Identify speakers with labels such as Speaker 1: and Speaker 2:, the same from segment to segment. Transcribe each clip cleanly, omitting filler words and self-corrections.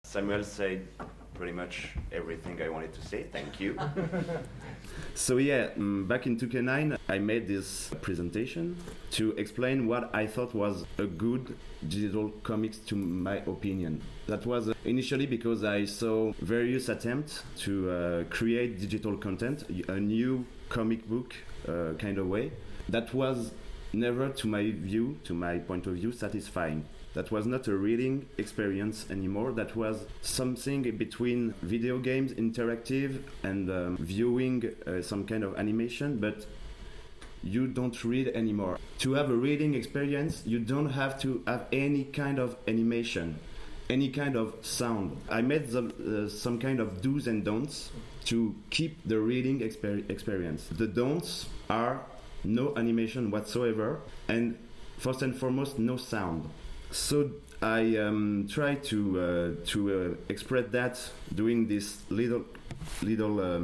Speaker 1: Samuel said pretty much everything I wanted to say. Thank you.
Speaker 2: So yeah, back in 2K9, I made this presentation to explain what I thought was a good digital comics to my opinion. That was initially because I saw various attempts to create digital content, a new comic book kind of way. That was never, to my point of view, satisfying. That was not a reading experience anymore. That was something between video games, interactive, and viewing some kind of animation, but you don't read anymore. To have a reading experience, you don't have to have any kind of animation, any kind of sound. I made some kind of do's and don'ts to keep the reading experience. The don'ts are no animation whatsoever, and first and foremost, no sound. So I try to express that doing this little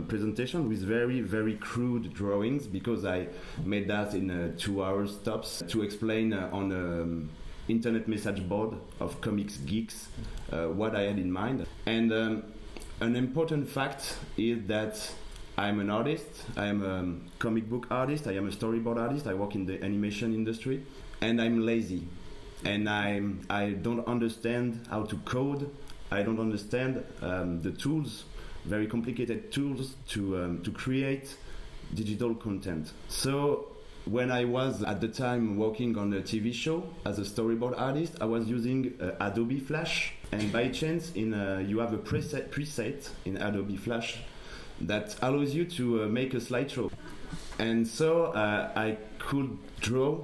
Speaker 2: presentation with very, very crude drawings, because I made that in 2 hours tops to explain on internet message board of comics geeks what I had in mind. And an important fact is that I'm an artist, I am a comic book artist, I am a storyboard artist, I work in the animation industry, and I'm lazy. And I don't understand how to code. I don't understand the tools, very complicated tools to create digital content. So when I was at the time working on a TV show as a storyboard artist, I was using Adobe Flash, and by chance you have a preset in Adobe Flash that allows you to make a slideshow. And so I could draw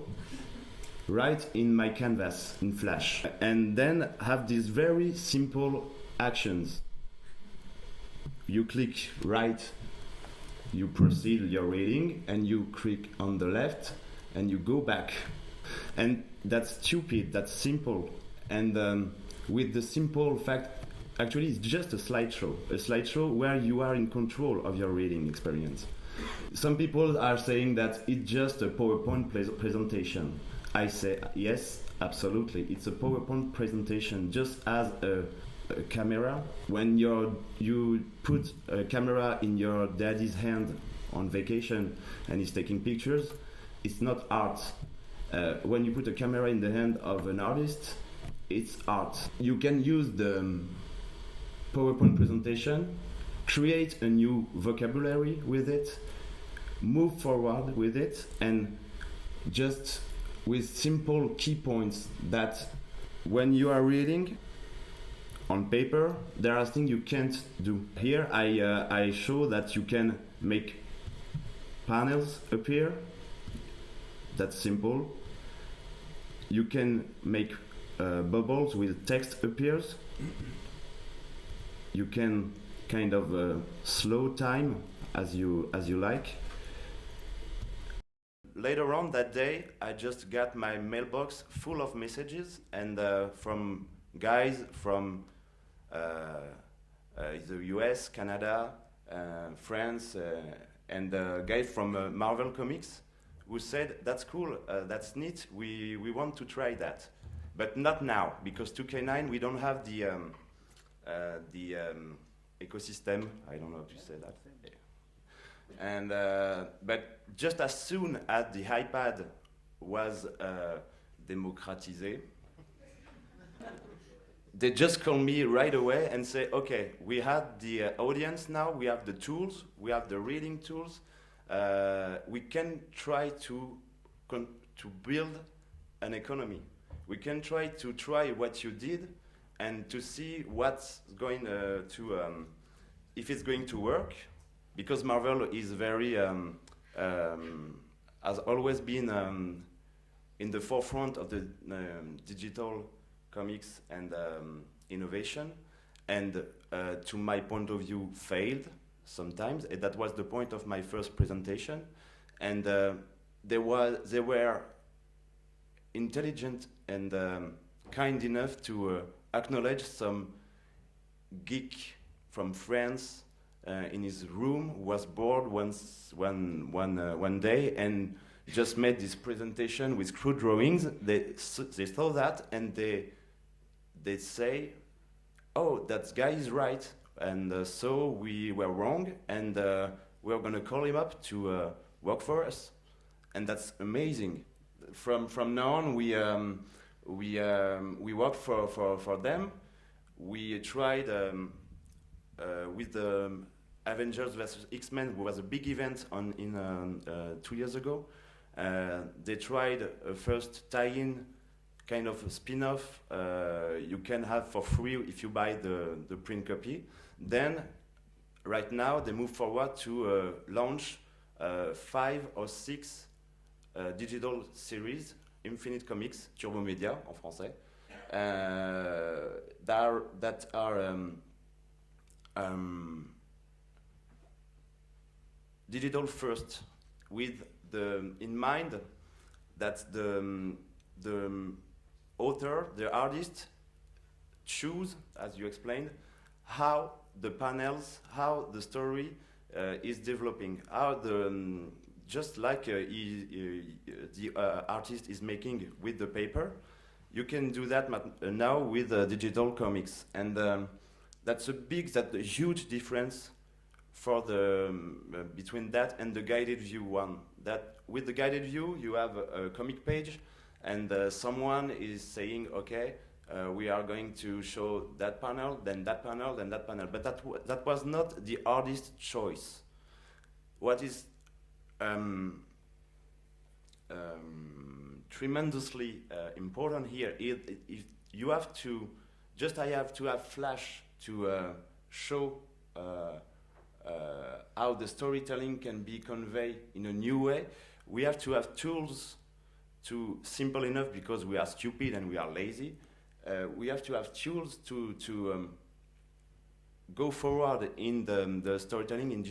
Speaker 2: right in my canvas in Flash, and then have these very simple actions. You click right, you proceed your reading, and you click on the left and you go back. And that's stupid, that's simple. And with the simple fact, actually it's just a slideshow where you are in control of your reading experience. Some people are saying that it's just a PowerPoint presentation. I say yes, absolutely. It's a PowerPoint presentation, just as a camera. When you put a camera in your daddy's hand on vacation and he's taking pictures, it's not art. When you put a camera in the hand of an artist, it's art. You can use the PowerPoint presentation, create a new vocabulary with it, move forward with it, and just with simple key points that when you are reading on paper, there are things you can't do. Here I show that you can make panels appear. That's simple. You can make bubbles with text appears. You can kind of slow time as you like. Later on that day, I just got my mailbox full of messages, and from guys from the US, Canada, France, and guys from Marvel Comics who said, that's cool, that's neat, we want to try that. But not now, because 2K9, we don't have the ecosystem, I don't know how to say that. And but just as soon as the iPad was democratized, they just call me right away and say, okay, we have the audience now, we have the tools, we have the reading tools, we can try to build an economy. We can try what you did and to see what's going if it's going to work. Because Marvel is very, has always been in the forefront of the digital comics and innovation, and to my point of view, failed sometimes. And that was the point of my first presentation. And they were intelligent and kind enough to acknowledge some geek from France in his room who was bored one day and just made this presentation with crude drawings. They saw that and they say,
Speaker 1: oh, that guy is right, and so we were wrong, and we're gonna call him up to work for us, and that's amazing. From now on, we worked for them. We tried with the Avengers vs X-Men, who was a big event in 2 years ago. They tried a first tie-in kind of a spin-off you can have for free if you buy the print copy. Then, right now, they move forward to launch 5 or 6 digital series, Infinite Comics, Turbo Media en français, that are digital first, with in mind that the author, the artist, choose, as you explained, how the panels, how the story is developing, how just like the artist is making with the paper, you can do that now with digital comics, and that's a huge difference for the between that and the guided view one. That with the guided view, you have a comic page, and someone is saying, okay, we are going to show that panel, then that panel, then that panel. But that was not the artist's choice. What is tremendously important here is you have to, I have to have Flash to show how the storytelling can be conveyed in a new way. We have to have tools to, simple enough because we are stupid and we are lazy, we have to have tools to go forward in the storytelling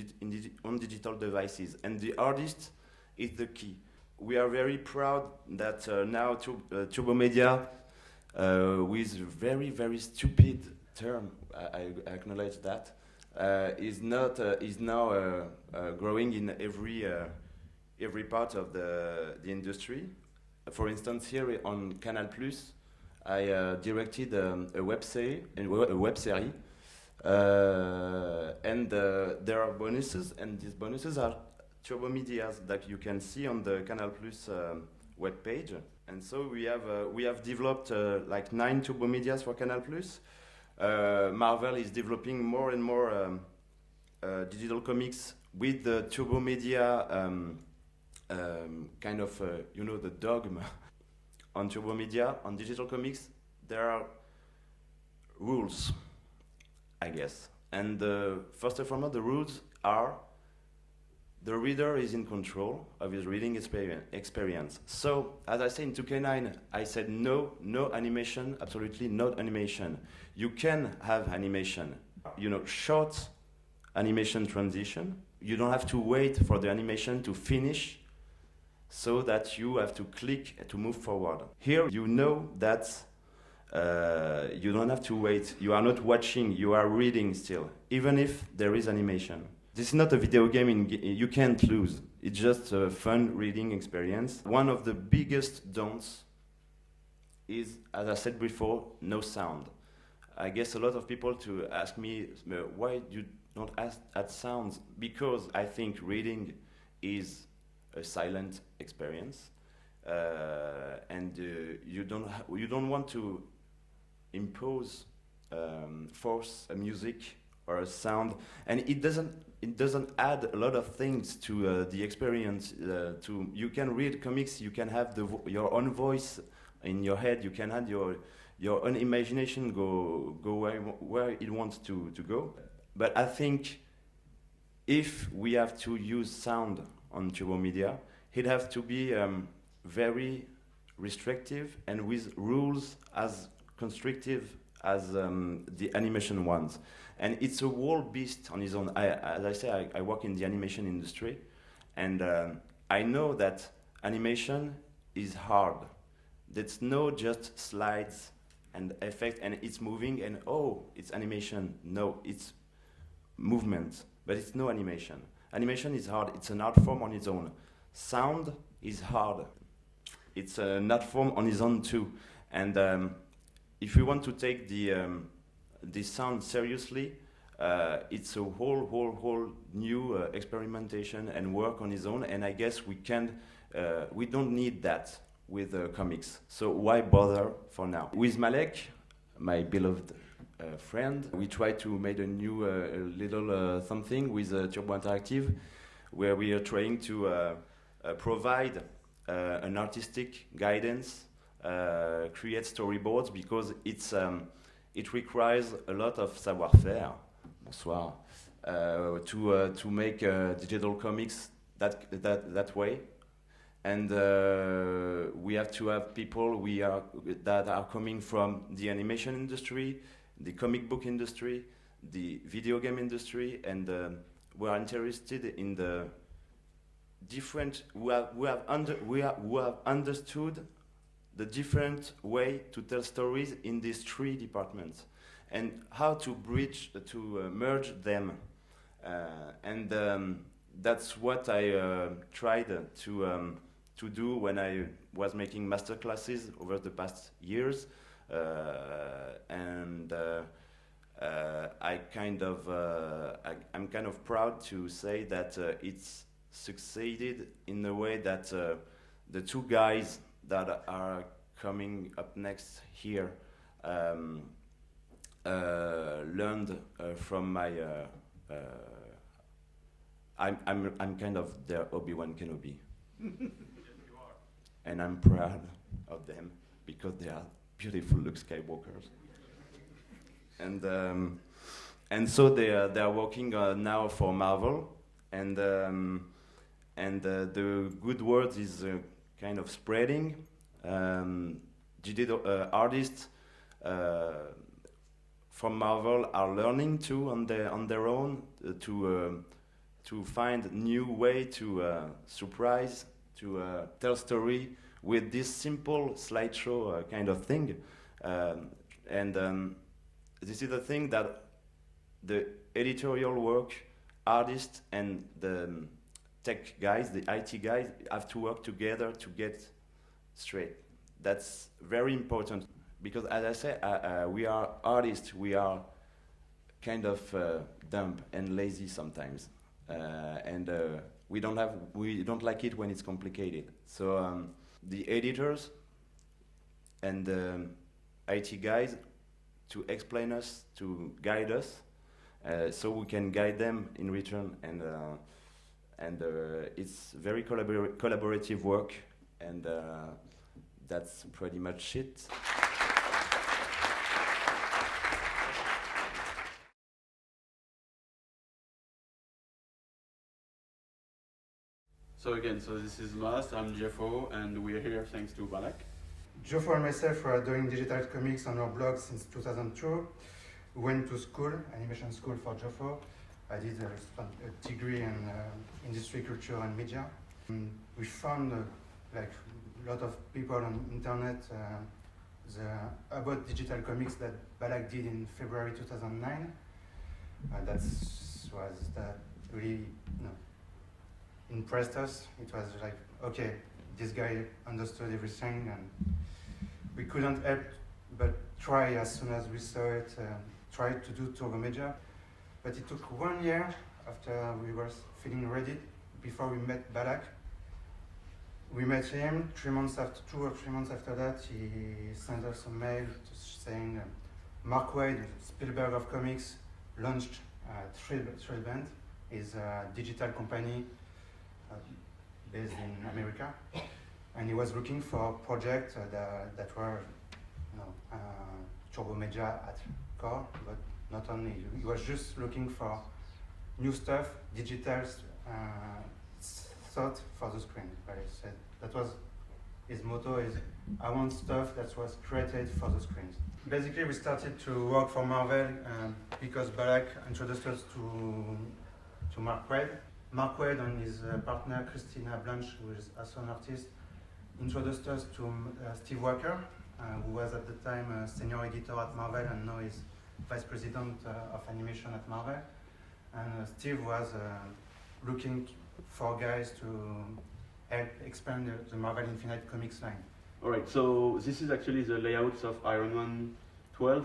Speaker 1: on digital devices, and the artist is the key. We are very proud that now Turbo Media, with very, very stupid term, I acknowledge that, is now growing in every part of the industry. For instance, here on Canal Plus, I directed a web series, and there are bonuses, and these bonuses are Turbo Medias that you can see on the Canal Plus web page. And so we have developed like 9 Turbo Medias for Canal Plus. Marvel is developing more and more digital comics with the Turbo Media kind of the dogma on Turbo Media. On digital comics, there are rules, I guess. And first and foremost, the rules are the reader is in control of his reading experience. So, as I said in 2K9, I said no animation, absolutely no animation. You can have animation, short animation transition. You don't have to wait for the animation to finish so that you have to click to move forward. Here, you know that you don't have to wait. You are not watching, you are reading still, even if there is animation. This is not a video game, you can't lose. It's just a fun reading experience. One of the biggest don'ts is, as I said before, no sound. I guess a lot of people to ask me, why you don't add sounds? Because I think reading is a silent experience, and you don't want to impose force a music or a sound, and it doesn't add a lot of things to the experience. You can read comics, you can have your own voice in your head, you can add your own imagination go where it wants to go. But I think if we have to use sound on Turbo Media, it has to be very restrictive and with rules as constrictive as the animation ones. And it's a whole beast on its own. As I say, I work in the animation industry, and I know that animation is hard. That's not just slides and effect, and it's moving, and it's animation. No, it's movement, but it's no animation. Animation is hard. It's an art form on its own. Sound is hard. It's an art form on its own too. And if we want to take the this sound seriously, it's a whole new experimentation and work on his own, and I guess we don't need that with comics. So why bother for now? With Malek, my beloved friend, we tried to make a new little something with Turbo Interactive, where we are trying to provide an artistic guidance, create storyboards, because it requires a lot of savoir-faire. Bonsoir. To make digital comics that way, and we have to have people that are coming from the animation industry, the comic book industry, the video game industry, and we are interested in the different who have understood the different way to tell stories in these three departments, and how to merge them, and that's what I tried to do when I was making master classes over the past years, and I'm kind of proud to say that it's succeeded in a way that the two guys that are coming up next here learned from my. I'm kind of their Obi-Wan Kenobi, and I'm proud of them because they are beautiful Luke Skywalkers. And so they are working now for Marvel, and the good word is kind of spreading. Digital artists from Marvel are learning too on their own to find new way to surprise, to tell story with this simple slideshow kind of thing, and this is the thing that the editorial work, artists and the tech guys, the IT guys, have to work together to get straight. That's very important because, as I say, we are artists. We are kind of dumb and lazy sometimes, and we don't like it when it's complicated. So the editors and the IT guys to explain us, to guide us, so we can guide them in return, and it's very collaborative work, and that's pretty much it.
Speaker 3: So again, this is Mas, I'm Jeffo, and we're here thanks to Balak.
Speaker 4: Jeffo and myself were doing digital comics on our blog since 2002. We went to school, animation school for Jeffo. I did a degree in industry, culture and media. We found like a lot of people on internet about digital comics that Balak did in February 2009. That really impressed us. It was like, okay, this guy understood everything, and we couldn't help but try as soon as we saw it, try to do Turbo Media. But it took 1 year after we were feeling ready before we met Balak. We met him 2 or 3 months after that. He sent us a mail saying McCoy, Spielberg of comics, launched Thrillband, his digital company based in America, and he was looking for projects that were Turbo Media at core, but not only. He was just looking for new stuff, digital thought for the screen. But he said that was his motto: is I want stuff that was created for the screens. Basically, we started to work for Marvel because Balak introduced us to Mark Waid. Mark Waid and his partner Christina Blanche, who is also an artist, introduced us to Steve Walker, who was at the time a senior editor at Marvel and now is vice president of animation at Marvel. And Steve was looking for guys to help expand the Marvel Infinite Comics line.
Speaker 3: Alright, so this is actually the layouts of Iron Man 12,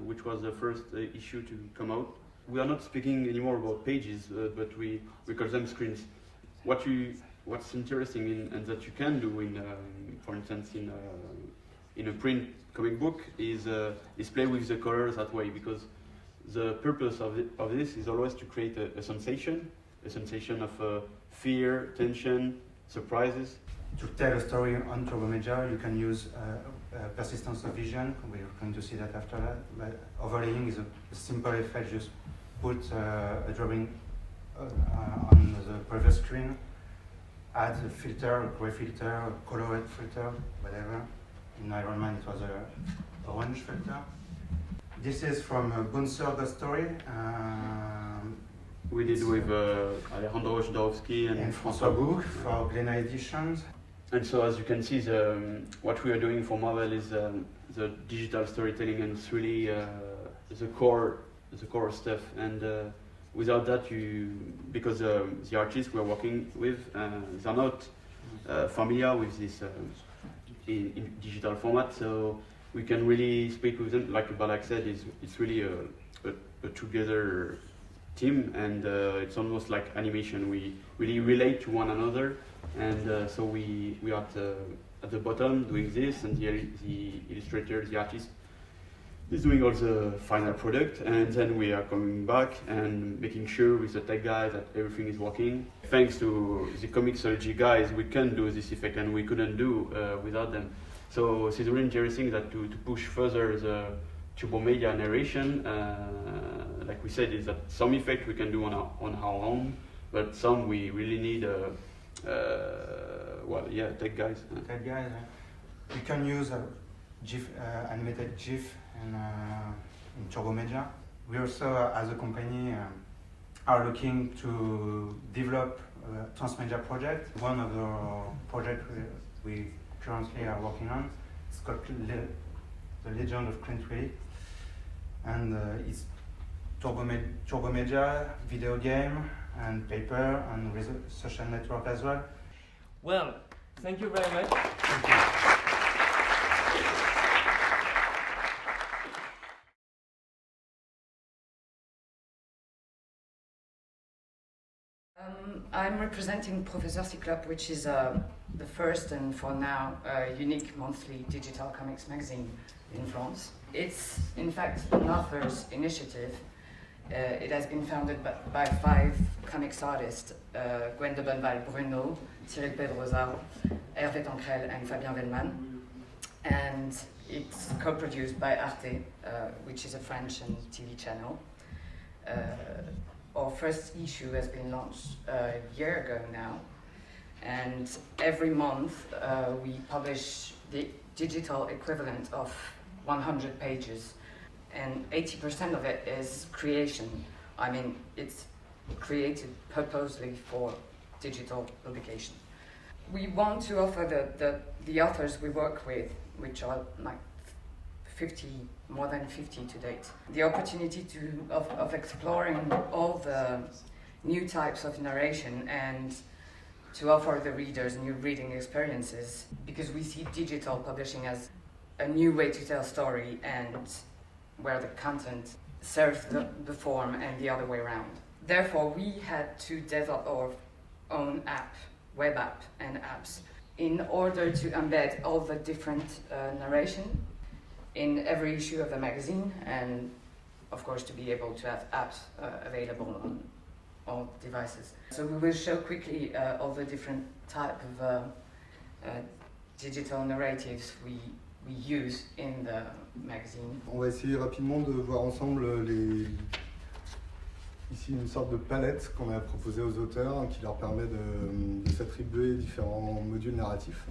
Speaker 3: which was the first issue to come out. We are not speaking anymore about pages, but we call them screens. What's interesting and that you can do in, for instance, in a print comic book is play with the colors that way, because the purpose of this is always to create a sensation of fear, tension, surprises.
Speaker 4: To tell a story on Turbomedia, you can use persistence of vision. We're going to see that after that. But overlaying is a simple effect. Just put a drawing on the previous screen, add a filter, a gray filter, a colored filter, whatever. In Iron Man it was a orange filter. This is from Bouncer the Story.
Speaker 3: We did with Alejandro Jodorowsky and
Speaker 4: François Bouc for Glénat Editions.
Speaker 3: And so, as you can see, what we are doing for Marvel is the digital storytelling, and it's really the core stuff. And without that, because the artists we're working with, they're not familiar with this in digital format, so we can really speak with them. Like Balak said, it's really a together team, and it's almost like animation. We really relate to one another, and so we are at the bottom doing this, and the illustrator, the artist, is doing all the final product, and then we are coming back and making sure with the tech guys that everything is working. Thanks to the Comixology guys, we can do this effect, and we couldn't do without them. So it's really interesting that to push further the Turbomedia narration, like we said, is that some effect we can do on our own, but some we really need tech guys.
Speaker 4: Tech guys, we can use a GIF, animated GIF in Turbomedia. We also, as a company, are looking to develop a transmedia project. One of the projects we currently are working on is called The Legend of Clint Willy, and it's Turbomedia, video game, and paper, and social network as well.
Speaker 5: Well, thank you very much.
Speaker 6: I'm representing Professor Cyclope, which is the first and for now unique monthly digital comics magazine in France. It's in fact an author's initiative. It has been founded by 5 comics artists, Gwen de Bonneval-Bruno, Cyril Pedrosa, Hervé Tancrel and Fabien Vellman. And it's co-produced by Arte, which is a French and TV channel. Our first issue has been launched a year ago now, and every month we publish the digital equivalent of 100 pages, and 80% of it is creation. I mean, it's created purposely for digital publication. We want to offer the authors we work with, which are like 50, more than 50 to date, the opportunity of exploring all the new types of narration and to offer the readers new reading experiences, because we see digital publishing as a new way to tell story, and where the content serves the form and the other way around. Therefore, we had to develop our own app, web app and apps, in order to embed all the different narration in every issue of the magazine, and of course to be able to have apps available on all devices. So we will show quickly all the different type of digital narratives we use in the magazine.
Speaker 7: On va essayer rapidement de voir ensemble ici une sorte de palette qu'on a proposée aux auteurs, qui leur permet de s'attribuer différents modules narratifs.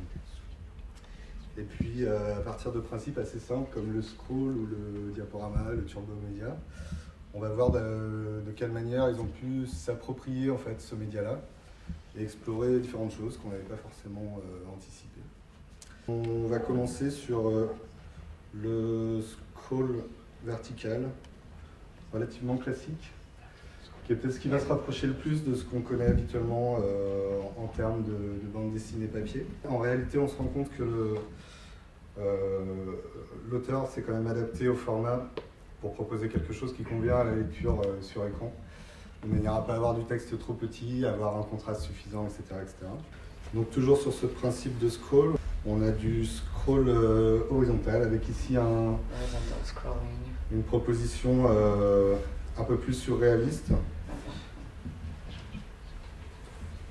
Speaker 7: Et puis à partir de principes assez simples comme le scroll ou le diaporama, le turbomédia, on va voir de quelle manière ils ont pu s'approprier en fait ce média-là et explorer différentes choses qu'on n'avait pas forcément anticipées. On va commencer sur le scroll vertical, relativement classique, qui est peut-être ce qui va se rapprocher le plus de ce qu'on connaît habituellement en termes de bande dessinée papier. En réalité, on se rend compte que L'auteur s'est quand même adapté au format pour proposer quelque chose qui convient à la lecture sur écran, de manière à ne pas avoir du texte trop petit, avoir un contraste suffisant, etc., etc. Donc toujours sur ce principe de scroll, on a du scroll horizontal avec ici une proposition un peu plus surréaliste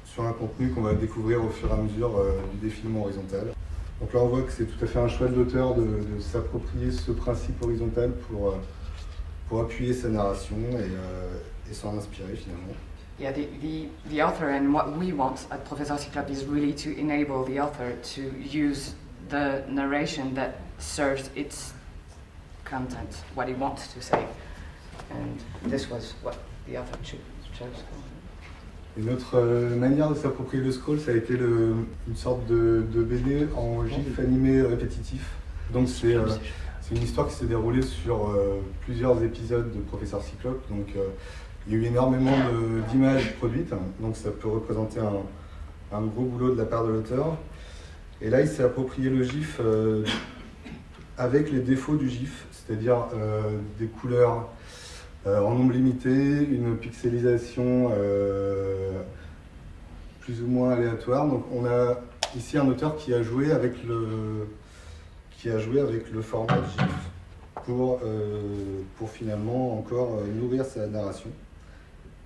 Speaker 7: sur un contenu qu'on va découvrir au fur et à mesure du défilement horizontal. Donc là on voit que c'est tout à fait un choix de l'auteur de s'approprier ce principe horizontal pour appuyer sa narration et s'en inspirer finalement.
Speaker 6: Yeah, the author and what we want at Professor's Club is really to enable the author to use the narration that serves its content, what he wants to say. And this was what the author chose.
Speaker 7: Une autre manière de s'approprier le scroll, ça a été une sorte de BD en gif animé répétitif. Donc c'est une histoire qui s'est déroulée sur plusieurs épisodes de Professeur Cyclope. Donc il y a eu énormément d'images produites, donc ça peut représenter un gros boulot de la part de l'auteur. Et là, il s'est approprié le gif avec les défauts du gif, c'est-à-dire des couleurs en nombre limité, une pixelisation plus ou moins aléatoire. Donc on a ici un auteur qui a joué avec le format GIF pour finalement encore nourrir sa narration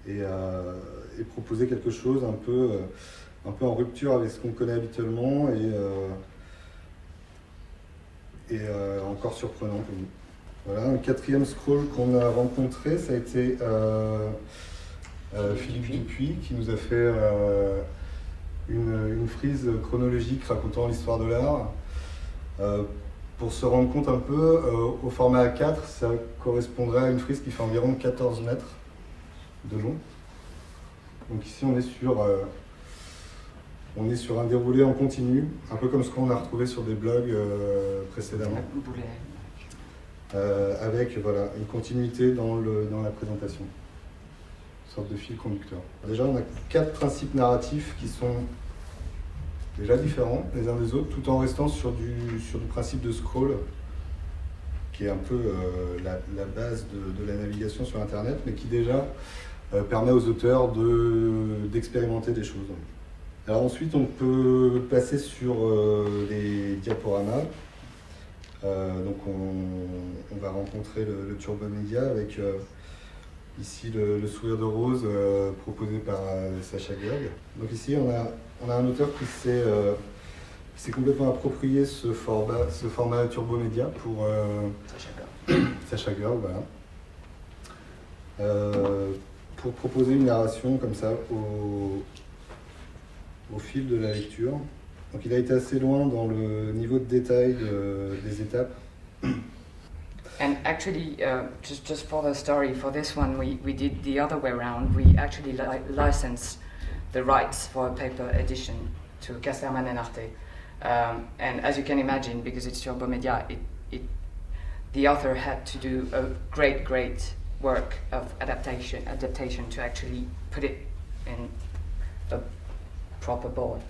Speaker 7: et proposer quelque chose un peu en rupture avec ce qu'on connaît habituellement et encore surprenant pour nous. Voilà, un quatrième scroll qu'on a rencontré, ça a été Philippe Dupuis qui nous a fait une frise chronologique racontant l'histoire de l'art. Pour se rendre compte un peu, au format A4, ça correspondrait à une frise qui fait environ 14 mètres de long. Donc ici on est sur un déroulé en continu, un peu comme ce qu'on a retrouvé sur des blogs précédemment. Avec voilà, une continuité dans la présentation, une sorte de fil conducteur. Déjà, on a 4 principes narratifs qui sont déjà différents les uns des autres, tout en restant sur du principe de scroll, qui est un peu la base de la navigation sur Internet, mais qui déjà permet aux auteurs d'expérimenter des choses. Alors ensuite, on peut passer sur les diaporamas. Donc on va rencontrer le Turbo Media avec ici le sourire de rose proposé par Sacha Gerg. Donc ici on a un auteur qui s'est complètement approprié ce format Turbo Media pour Sacha Gerg, voilà. Pour proposer une narration comme ça au fil de la lecture. Donc il a été assez loin dans le niveau de détail des étapes.
Speaker 6: And actually, just for the story, for this one, we did the other way around. We actually licensed the rights for a paper edition to Casterman and Arte. And as you can imagine, because it's Turbo Media, the author had to do a great work of adaptation to actually put it in a proper board.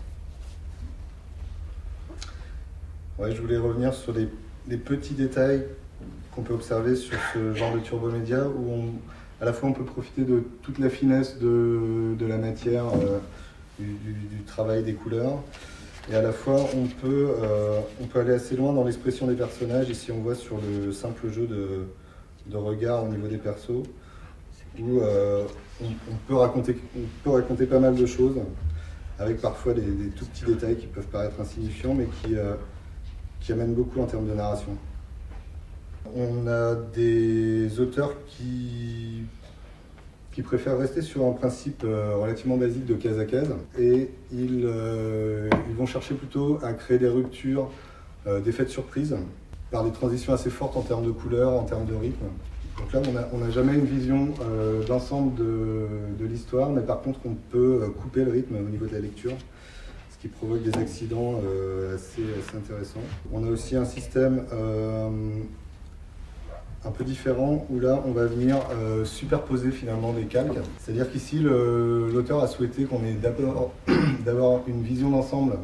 Speaker 7: Ouais, je voulais revenir sur les petits détails qu'on peut observer sur ce genre de turbomédia où à la fois on peut profiter de toute la finesse de la matière, du travail des couleurs, et à la fois on peut aller assez loin dans l'expression des personnages. Ici on voit sur le simple jeu de regard au niveau des persos où on peut raconter pas mal de choses avec parfois des tout petits détails qui peuvent paraître insignifiants mais qui amènent beaucoup en termes de narration. On a des auteurs qui préfèrent rester sur un principe relativement basique de case à case et ils vont chercher plutôt à créer des ruptures, d'effets de surprise par des transitions assez fortes en termes de couleurs, en termes de rythme. Donc là, on n'a jamais une vision d'ensemble de l'histoire, mais par contre, on peut couper le rythme au niveau de la lecture, ce qui provoque des accidents assez intéressants. On a aussi un système un peu différent où là, on va venir superposer finalement des calques. C'est-à-dire qu'ici, l'auteur a souhaité qu'on ait d'abord une vision d'ensemble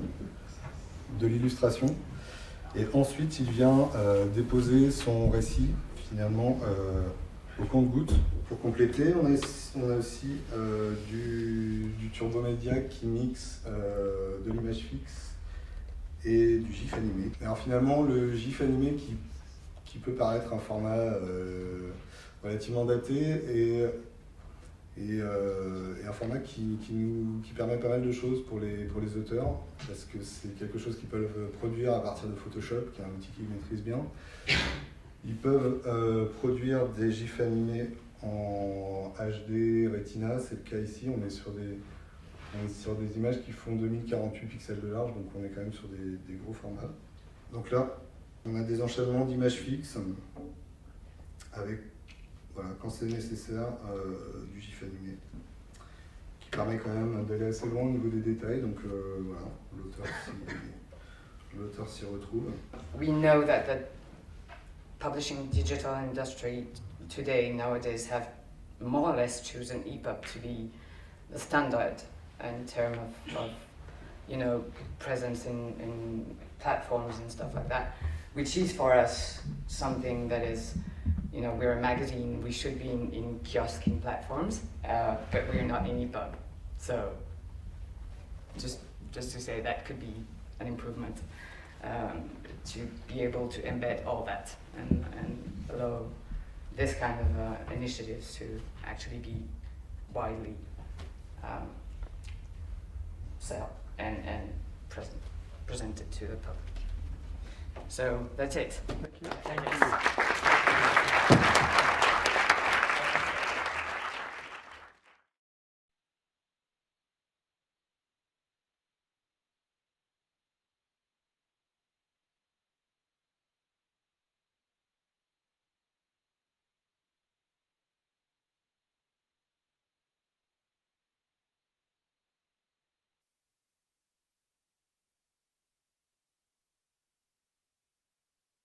Speaker 7: de l'illustration Et ensuite, il vient déposer son récit, finalement, au compte-gouttes. Pour compléter, on a aussi du turbomédia qui mixe de l'image fixe et du GIF animé. Alors finalement, le GIF animé qui peut paraître un format relativement daté et un format qui permet pas mal de choses pour les auteurs, parce que c'est quelque chose qu'ils peuvent produire à partir de Photoshop, qui est un outil qu'ils maîtrisent bien. Ils peuvent produire des GIFs animés en HD Retina, c'est le cas ici, on est sur des images qui font 2048 pixels de large, donc on est quand même sur des gros formats. Donc là, on a des enchaînements d'images fixes avec, voilà, quand c'est nécessaire, du GIF animé, qui permet quand même d'aller assez loin au niveau des détails, donc voilà, l'auteur s'y retrouve.
Speaker 6: We know that the publishing digital industry today, nowadays, have more or less chosen ePub to be the standard in terms of you know, presence in platforms and stuff like that, which is for us something that is, you know, we're a magazine, we should be in kiosking platforms, but we're not in ePub. So just to say that could be an improvement, to be able to embed all that and allow this kind of initiatives to actually be widely sell and presented to the public. So that's it.
Speaker 5: Thank you.